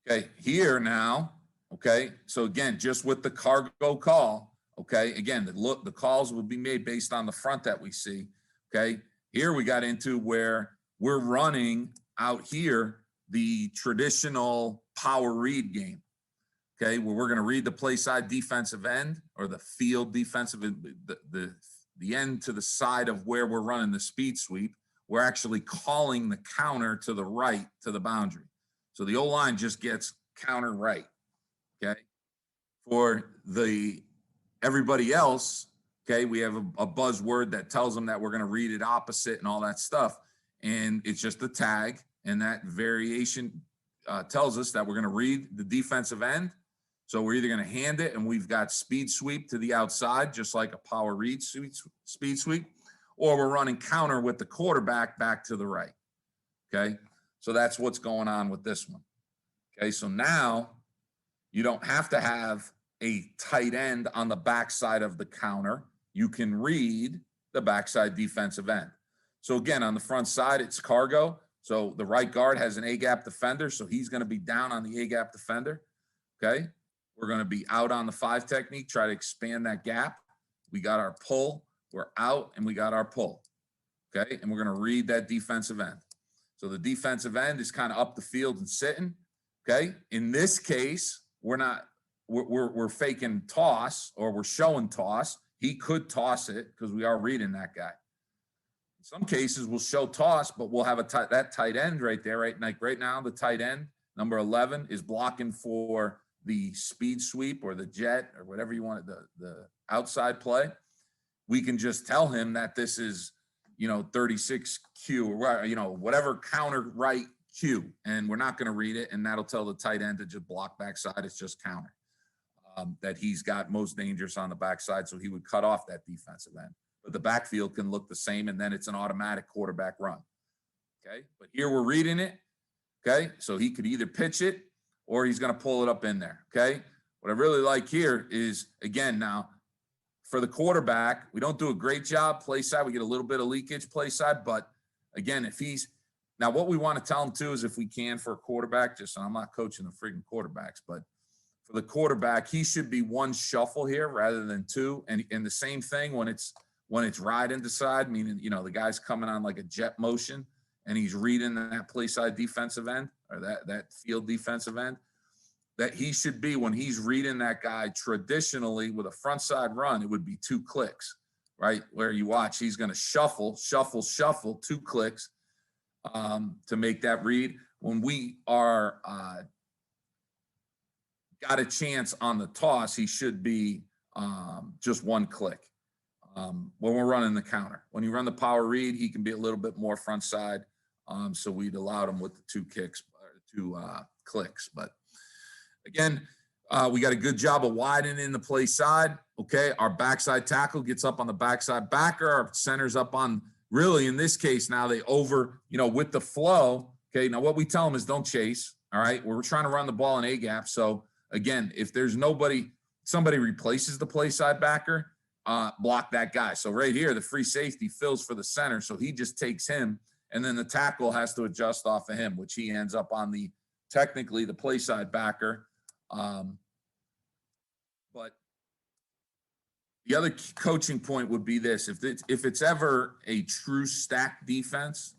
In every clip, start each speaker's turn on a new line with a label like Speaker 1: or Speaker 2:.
Speaker 1: Okay, here now, okay, so again, just with the cargo call, okay, again, the calls will be made based on the front that we see, okay? Here we got into where we're running out here the traditional power read game, okay, where we're going to read the play side defensive end or the field defensive, the end to the side of where we're running the speed sweep. We're actually calling the counter to the right to the boundary. So the O-line just gets counter right, okay? For everybody else, okay, we have a buzzword that tells them that we're going to read it opposite and all that stuff. And it's just a tag. And that variation tells us that we're going to read the defensive end. So we're either going to hand it and we've got speed sweep to the outside, just like a power read speed sweep, or we're running counter with the quarterback back to the right, okay? So that's what's going on with this one. Okay, so now you don't have to have a tight end on the backside of the counter. You can read the backside defensive end. So again, on the front side, it's cargo. So the right guard has an A-gap defender, so he's going to be down on the A-gap defender. Okay, we're going to be out on the 5 technique, try to expand that gap. We got our pull, we're out, and we got our pull. Okay, and we're going to read that defensive end. So the defensive end is kind of up the field and sitting. Okay. In this case, we're faking toss, or we're showing toss. He could toss it because we are reading that guy. In some cases, we'll show toss, but we'll have that tight end right there, right? Like right now, the tight end, number 11, is blocking for the speed sweep or the jet or whatever you want, the outside play. We can just tell him that this is, 36Q or, whatever counter right Q, and we're not going to read it. And that'll tell the tight end to just block backside. It's just counter that he's got most dangerous on the backside. So he would cut off that defensive end, but the backfield can look the same. And then it's an automatic quarterback run. Okay. But here we're reading it. Okay. So he could either pitch it or he's going to pull it up in there. Okay. What I really like here is, again, now, for the quarterback, we don't do a great job play side. We get a little bit of leakage play side, but again, now what we want to tell him too is, if we can, for a quarterback, just so I'm not coaching the freaking quarterbacks, but for the quarterback, he should be one shuffle here rather than two. And the same thing when it's ride into side, meaning, the guy's coming on like a jet motion and he's reading that play side defensive end or that field defensive end. That he should be, when he's reading that guy traditionally with a front side run, it would be 2 clicks, right? Where you watch, he's going to shuffle, 2 clicks to make that read. When we are got a chance on the toss, he should be just 1 click when we're running the counter. When you run the power read, he can be a little bit more front side. So we'd allowed him with the 2 clicks, but again, we got a good job of widening the play side. Okay, our backside tackle gets up on the backside backer. Our center's up on, really, in this case, now they over, with the flow. Okay, now what we tell them is don't chase. All right, we're trying to run the ball in A-gap. So again, if there's somebody replaces the play side backer, block that guy. So right here, the free safety fills for the center. So he just takes him, and then the tackle has to adjust off of him, which he ends up on technically the play side backer. But the other coaching point would be this: if it's ever a true stack defense,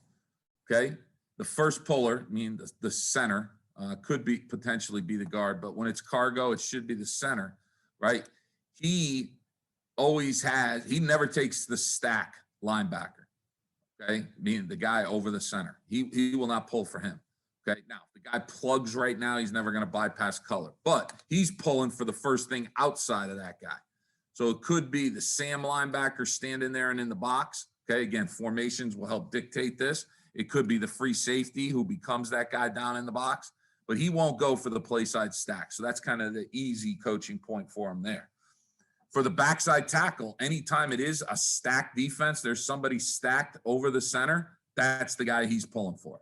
Speaker 1: okay, the first puller, meaning the center, could potentially be the guard, but when it's cargo, it should be the center, right? He never takes the stack linebacker, okay, meaning the guy over the center. He will not pull for him. Okay, now the guy plugs right now, he's never going to bypass color, but he's pulling for the first thing outside of that guy. So it could be the Sam linebacker standing there and in the box. Okay, again, formations will help dictate this. It could be the free safety who becomes that guy down in the box, but he won't go for the play side stack. So that's kind of the easy coaching point for him there. For the backside tackle, anytime it is a stacked defense, there's somebody stacked over the center, that's the guy he's pulling for.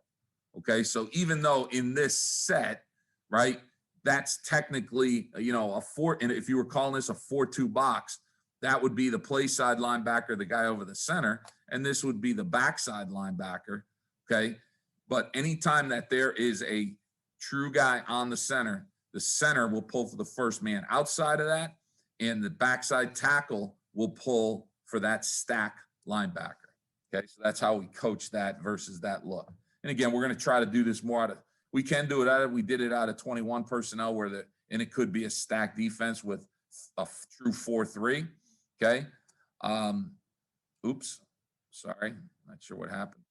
Speaker 1: Okay, so even though in this set, right, that's technically, a 4, and if you were calling this a 4-2 box, that would be the play side linebacker, the guy over the center, and this would be the backside linebacker, okay? But anytime that there is a true guy on the center will pull for the first man outside of that, and the backside tackle will pull for that stack linebacker. Okay, so that's how we coach that versus that look. And again, we're going to try to do this more out of, we can do it out of, we did it out of 21 personnel and it could be a stack defense with a true 4-3. Okay. Oops, sorry, not sure what happened.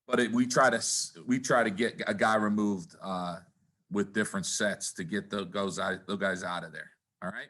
Speaker 1: But we try to get a guy removed with different sets to get those guys out of there. All right.